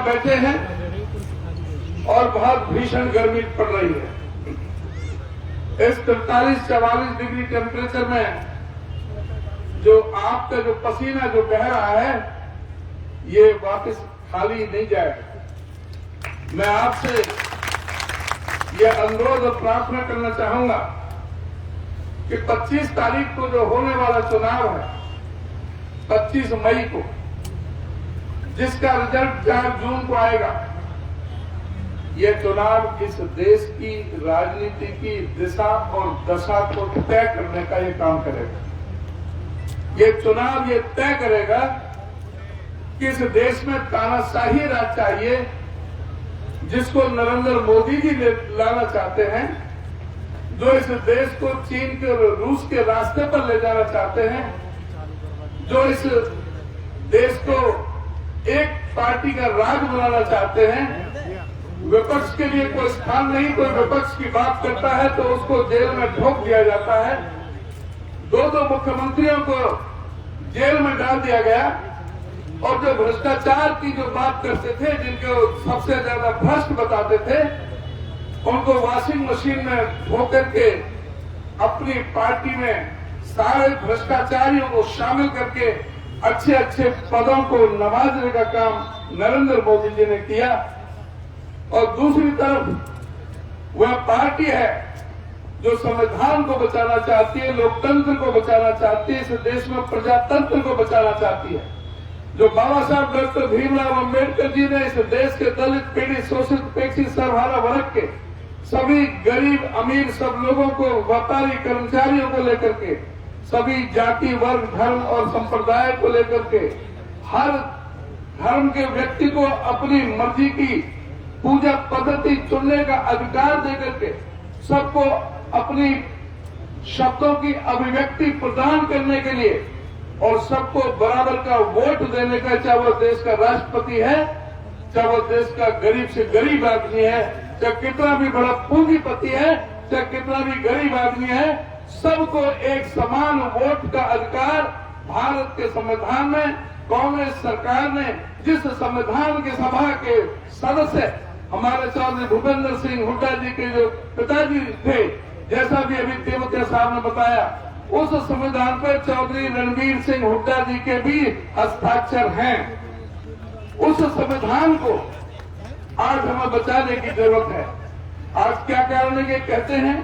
बैठे हैं और बहुत भीषण गर्मी पड़ रही है। इस 43-44 डिग्री टेम्परेचर में जो आपका जो पसीना जो बह रहा है ये वापस खाली नहीं जाएगा। मैं आपसे ये अनुरोध और प्रार्थना करना चाहूंगा कि 25 तारीख को जो होने वाला चुनाव है, 25 मई को, जिसका रिजल्ट 4 जून को आएगा, ये चुनाव इस देश की राजनीति की दिशा और दशा को तय करने का ये काम करेगा। ये चुनाव ये तय करेगा कि इस देश में तानाशाही राज चाहिए, जिसको नरेंद्र मोदी जी लाना चाहते हैं, जो इस देश को चीन के और रूस के रास्ते पर ले जाना चाहते हैं, जो इस देश को एक पार्टी का राज बनाना चाहते हैं। विपक्ष के लिए कोई स्थान नहीं, कोई विपक्ष की बात करता है तो उसको जेल में ठोक दिया जाता है। 2 मुख्यमंत्रियों को जेल में डाल दिया गया और जो भ्रष्टाचार की जो बात करते थे, जिनको सबसे ज्यादा भ्रष्ट बताते थे, उनको वॉशिंग मशीन में धो करके अपनी पार्टी में सारे भ्रष्टाचारियों को शामिल करके अच्छे अच्छे पदों को नवाजने का काम नरेंद्र मोदी जी ने किया। और दूसरी तरफ वह पार्टी है जो संविधान को बचाना चाहती है, लोकतंत्र को बचाना चाहती है, इस देश में प्रजातंत्र को बचाना चाहती है। जो बाबा साहब डॉक्टर भीमराव अम्बेडकर जी ने इस देश के दलित, पीड़ित, शोषित, उपेक्षित, सर्वहारा वर्ग के सभी गरीब, अमीर सब लोगों को, व्यापारी, कर्मचारियों को लेकर के, सभी जाति, वर्ग, धर्म और संप्रदाय को लेकर के, हर धर्म के व्यक्ति को अपनी मर्जी की पूजा पद्धति चुनने का अधिकार देकर के, सबको अपनी शब्दों की अभिव्यक्ति प्रदान करने के लिए और सबको बराबर का वोट देने का, चाहे वो देश का राष्ट्रपति है, चाहे वो देश का गरीब से गरीब आदमी है, चाहे कितना भी बड़ा पूंजीपति है, चाहे कितना भी गरीब आदमी है, सबको एक समान वोट का अधिकार भारत के संविधान में कांग्रेस सरकार ने, जिस संविधान की सभा के सदस्य हमारे चौधरी भूपेंद्र सिंह हुड्डा जी के जो पिताजी थे, जैसा भी अभी तेवतिया साहब ने बताया, उस संविधान पर चौधरी रणवीर सिंह हुड्डा जी के भी हस्ताक्षर हैं। उस संविधान को आज हमें बचाने की जरूरत है। आज क्या कारण है कि कहते हैं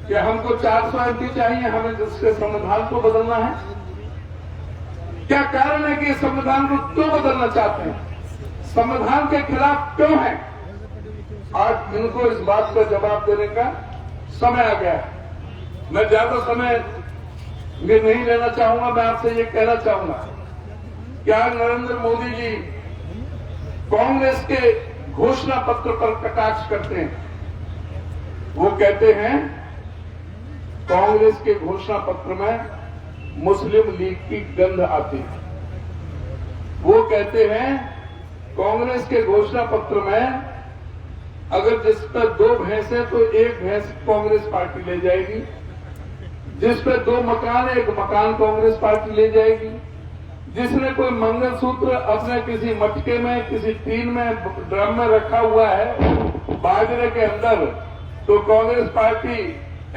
कि हमको 400 एमपी चाहिए, हमें जिसके संविधान को बदलना है। क्या कारण है कि संविधान को क्यों बदलना चाहते हैं, संविधान के खिलाफ क्यों है? आज इनको इस बात का जवाब देने का समय आ गया है। मैं ज्यादा समय भी नहीं लेना चाहूंगा। मैं आपसे ये कहना चाहूंगा, क्या नरेंद्र मोदी जी कांग्रेस के घोषणा पत्र पर कटाक्ष करते हैं? वो कहते हैं कांग्रेस के घोषणा पत्र में मुस्लिम लीग की गंध आती है। वो कहते हैं कांग्रेस के घोषणा पत्र में अगर जिस पर 2 भैंस है तो 1 भैंस कांग्रेस पार्टी ले जाएगी, जिस पर 2 मकान है 1 मकान कांग्रेस पार्टी ले जाएगी, जिसने कोई मंगलसूत्र अपने किसी मटके में, किसी टीन में, ड्रम में रखा हुआ है बाजरे के अंदर, तो कांग्रेस पार्टी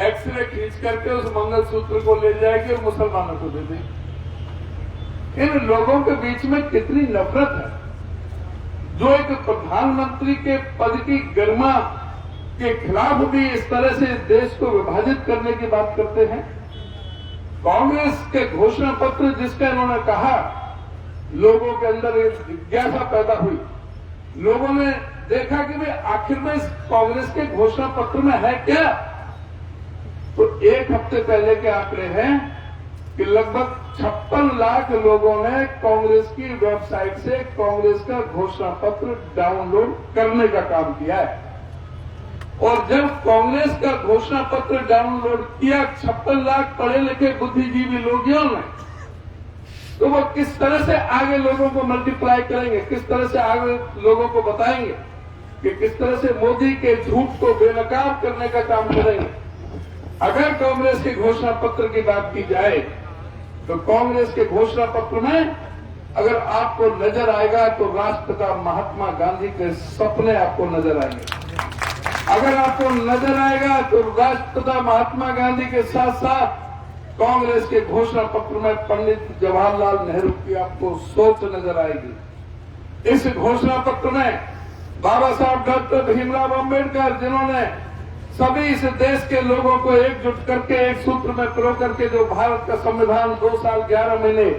एक्सरे खींच करके उस मंगलसूत्र को ले जाएगी और मुसलमानों को दे देगी। इन लोगों के बीच में कितनी नफरत है, जो एक प्रधानमंत्री के पद की गरिमा के खिलाफ भी इस तरह से देश को विभाजित करने की बात करते हैं। कांग्रेस के घोषणा पत्र जिसका इन्होंने कहा, लोगों के अंदर एक जिज्ञासा पैदा हुई। लोगों ने देखा कि भाई आखिर में इस कांग्रेस के घोषणा पत्र में है क्या? तो 1 हफ्ते पहले के आंकड़े हैं कि लगभग 56 लाख लोगों ने कांग्रेस की वेबसाइट से कांग्रेस का घोषणा पत्र डाउनलोड करने का काम किया है। और जब कांग्रेस का घोषणा पत्र डाउनलोड किया 56 लाख पढ़े लिखे बुद्धिजीवी लोगों ने, तो वो किस तरह से आगे लोगों को मल्टीप्लाई करेंगे, किस तरह से आगे लोगों को बताएंगे कि किस तरह से मोदी के झूठ को बेनकाब करने का काम करेंगे। अगर कांग्रेस के घोषणा पत्र की बात की जाए तो कांग्रेस के घोषणा पत्र में अगर आपको नजर आएगा तो राष्ट्रपिता महात्मा गांधी के सपने आपको नजर आएंगे। अगर आपको नजर आएगा तो राष्ट्रपिता महात्मा गांधी के साथ साथ कांग्रेस के घोषणा पत्र में पंडित जवाहरलाल नेहरू की आपको सोच नजर आएगी। इस घोषणा पत्र में बाबा साहब डॉक्टर भीमराव अंबेडकर, जिन्होंने सभी इस देश के लोगों को एकजुट करके एक सूत्र में पिरो करके जो भारत का संविधान 2 साल 11 महीने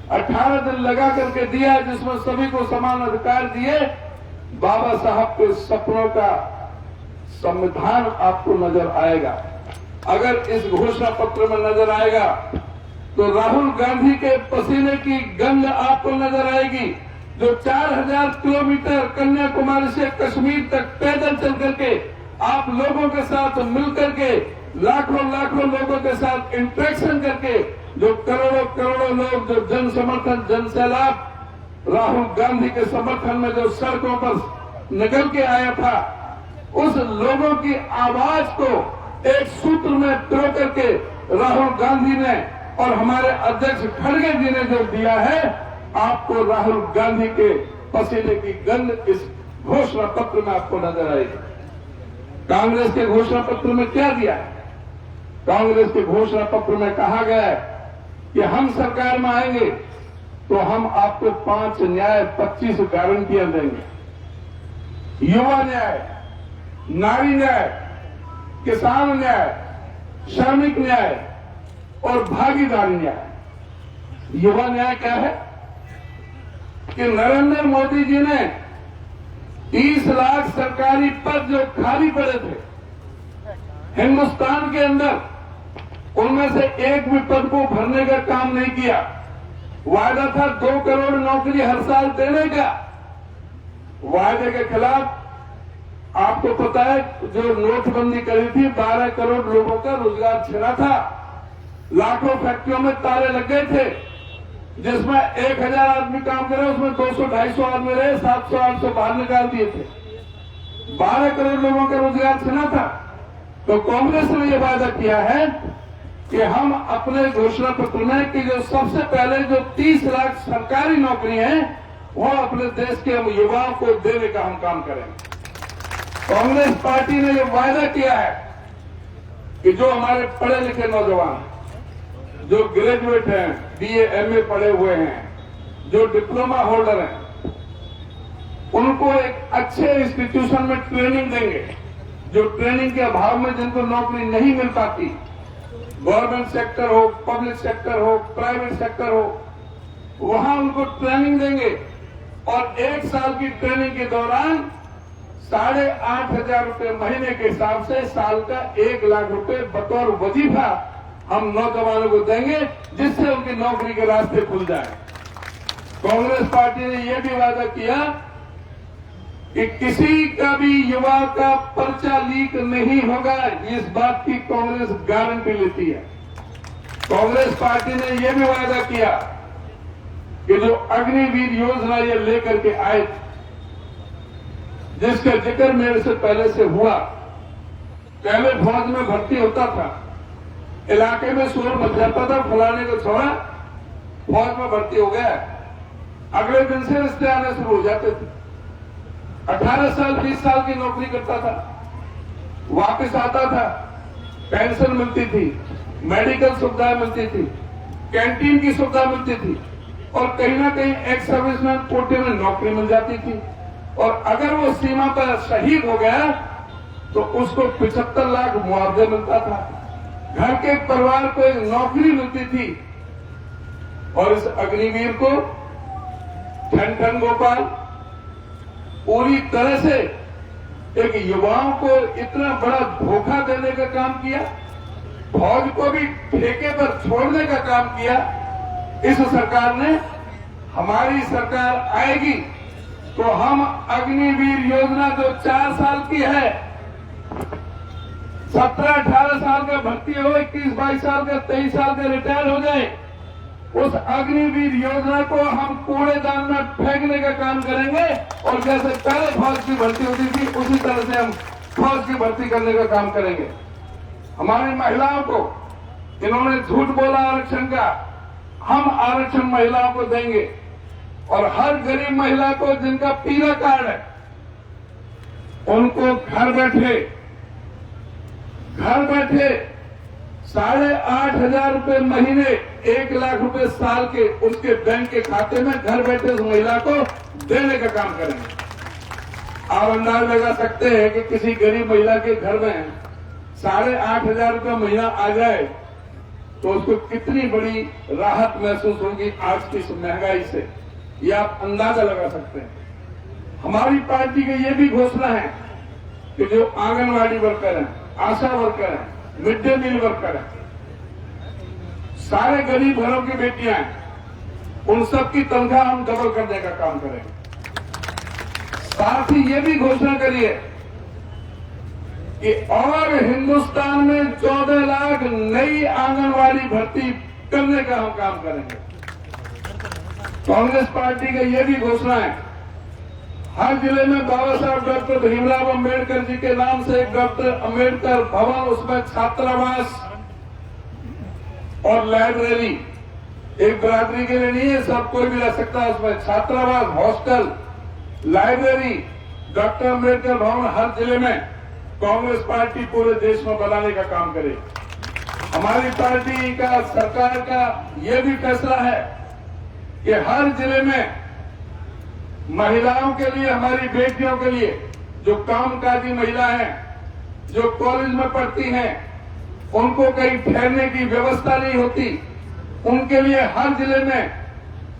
18 दिन लगा करके दिया, जिसमें सभी को समान अधिकार दिए, बाबा साहब के सपनों का संविधान आपको नजर आएगा। अगर इस घोषणा पत्र में नजर आएगा तो राहुल गांधी के पसीने की गंध आपको नजर आएगी, जो 4000 किलोमीटर कन्याकुमारी से कश्मीर तक पैदल चल करके आप लोगों के साथ मिलकर के लाखों लोगों के साथ इंटरेक्शन करके जो करोड़ों लोग जो जन समर्थन, जन सैलाब राहुल गांधी के समर्थन में जो सड़कों पर निकल के आया था, उस लोगों की आवाज को एक सूत्र में पिरो करके राहुल गांधी ने और हमारे अध्यक्ष खड़गे जी ने जो दिया है, आपको राहुल गांधी के पसीने की गंध इस घोषणा पत्र में आपको नजर आएगी। कांग्रेस के घोषणा पत्र में क्या दिया है? कांग्रेस के घोषणा पत्र में कहा गया है कि हम सरकार में आएंगे तो हम आपको 5 न्याय 25 गारंटियां देंगे। युवा न्याय, नारी न्याय, किसान न्याय, श्रमिक न्याय और भागीदारी न्याय। युवा न्याय क्या है कि नरेंद्र मोदी जी ने 30 लाख सरकारी पद जो खाली पड़े थे हिंदुस्तान के अंदर, उनमें से एक भी पद को भरने का काम नहीं किया। वायदा था 2 करोड़ नौकरी हर साल देने का। वायदे के खिलाफ आपको पता है जो नोटबंदी करी थी, 12 करोड़ लोगों का रोजगार छिना था। लाखों फैक्ट्रियों में ताले लग गए थे, जिसमें 1000 आदमी काम करे, उसमें 200-250 आदमी रहे, 700-800 बाहर निकाल दिए थे। 12 करोड़ लोगों का रोजगार छिना था। तो कांग्रेस ने यह वायदा किया है कि हम अपने घोषणा पत्र में कि जो सबसे पहले जो 30 लाख सरकारी नौकरी हैं वो अपने देश के हम युवाओं को देने का हम काम करेंगे। कांग्रेस पार्टी ने यह वायदा किया है कि जो हमारे पढ़े लिखे नौजवान, जो ग्रेजुएट हैं, बीए एमए पढ़े हुए हैं, जो डिप्लोमा होल्डर हैं, उनको एक अच्छे इंस्टीट्यूशन में ट्रेनिंग देंगे। जो ट्रेनिंग के अभाव में जिनको नौकरी नहीं मिल पाती, गवर्नमेंट सेक्टर हो, पब्लिक सेक्टर हो, प्राइवेट सेक्टर हो, वहां उनको ट्रेनिंग देंगे और 1 साल की ट्रेनिंग के दौरान 8,500 रुपए महीने के हिसाब से साल का 1 लाख रुपए बतौर वजीफा हम नौजवानों को देंगे, जिससे उनकी नौकरी के रास्ते खुल जाए। कांग्रेस पार्टी ने यह भी वादा किया कि किसी का भी युवा का पर्चा लीक नहीं होगा। इस बात की कांग्रेस गारंटी लेती है। कांग्रेस पार्टी ने यह भी वादा किया कि जो अग्निवीर योजना ये लेकर के आए, जिसका जिक्र मेरे से पहले से हुआ, पहले फौज में भर्ती होता था, इलाके में शोर मच जाता था, फलाने को छोड़ा फौज में भर्ती हो गया, अगले दिन से रिश्ते आने शुरू हो जाते थे। 18 साल 20 साल की नौकरी करता था, वापस आता था, पेंशन मिलती थी, मेडिकल सुविधाएं मिलती थी, कैंटीन की सुविधा मिलती थी और कहीं ना कहीं एक्स सर्विसमैन कोटे में नौकरी मिल जाती थी। और अगर वो सीमा पर शहीद हो गया तो उसको 75 लाख मुआवजा मिलता था, घर के परिवार को एक नौकरी मिलती थी। और इस अग्निवीर को ठन गोपाल पूरी तरह से एक युवाओं को इतना बड़ा धोखा देने का काम किया, फौज को भी ठेके पर छोड़ने का काम किया। इस सरकार ने, हमारी सरकार आएगी तो हम अग्निवीर योजना जो 4 साल की है, 17-18 साल का भर्ती हो, 21-22 साल का, 23 साल का रिटायर हो जाए, उस अग्निवीर योजना को हम कूड़ेदान में फेंकने का काम करेंगे और जैसे पहले फौज की भर्ती होती थी उसी तरह से हम फौज की भर्ती करने का काम करेंगे। हमारी महिलाओं को, इन्होंने झूठ बोला आरक्षण का, हम आरक्षण महिलाओं को देंगे। और हर गरीब महिला को जिनका पीला कार्ड है उनको घर बैठे 8,500 रुपए महीने 1 लाख रुपए साल के उसके बैंक के खाते में घर बैठे उस महिला को देने का काम करेंगे। आप अंदाज लगा सकते हैं कि किसी गरीब महिला के घर में 8,500 रुपए महीना आ जाए तो उसको कितनी बड़ी राहत महसूस होगी आज की इस महंगाई से, ये आप अंदाजा लगा सकते हैं। हमारी पार्टी की ये भी घोषणा है कि जो आंगनवाड़ी वर्कर हैं, आशा वर्कर हैं, मिड डे मील वर्कर हैं, सारे गरीब घरों की बेटियां हैं, उन सबकी तनख्वाह हम डबल करने का काम करेंगे। साथ ही ये भी घोषणा करिए कि और हिंदुस्तान में 14 लाख नई आंगनवाड़ी भर्ती करने का हम काम करेंगे। कांग्रेस पार्टी का ये भी घोषणा है, हर जिले में बाबा साहब डॉक्टर भीमराव अंबेडकर जी के नाम से एक डॉक्टर अंबेडकर भवन, उसमें छात्रावास और लाइब्रेरी, एक बिरादरी के लिए नहीं है, सब कोई भी रह सकता है उसमें, छात्रावास, हॉस्टल, लाइब्रेरी, डॉक्टर अंबेडकर भवन हर जिले में कांग्रेस पार्टी पूरे देश में बनाने का काम करे। हमारी पार्टी का, सरकार का ये भी फैसला है कि हर जिले में महिलाओं के लिए, हमारी बेटियों के लिए, जो कामकाजी महिला हैं, जो कॉलेज में पढ़ती हैं, उनको कहीं ठहरने की व्यवस्था नहीं होती, उनके लिए हर जिले में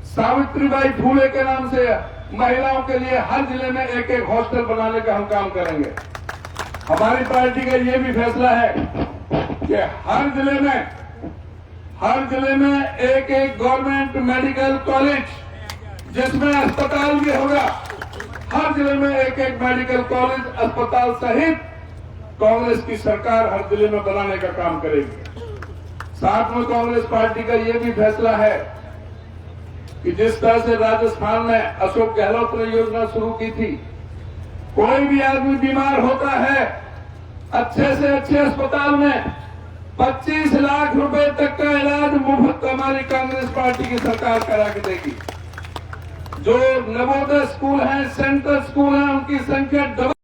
सावित्रीबाई फूले के नाम से महिलाओं के लिए हर जिले में एक एक हॉस्टल बनाने का हम काम करेंगे। हमारी पार्टी का ये भी फैसला है कि हर जिले में एक एक गवर्नमेंट मेडिकल कॉलेज जिसमें अस्पताल भी होगा, हर जिले में एक एक मेडिकल कॉलेज, अस्पताल सहित कांग्रेस की सरकार हर जिले में बनाने का काम करेगी। साथ में कांग्रेस पार्टी का ये भी फैसला है कि जिस तरह से राजस्थान में अशोक गहलोत ने योजना शुरू की थी, कोई भी आदमी बीमार होता है, अच्छे से अच्छे अस्पताल में 25 लाख रुपए तक का इलाज मुफ्त हमारी कांग्रेस पार्टी की सरकार करा के देगी। जो नवोदय स्कूल हैं, सेंट्रल स्कूल हैं, उनकी संख्या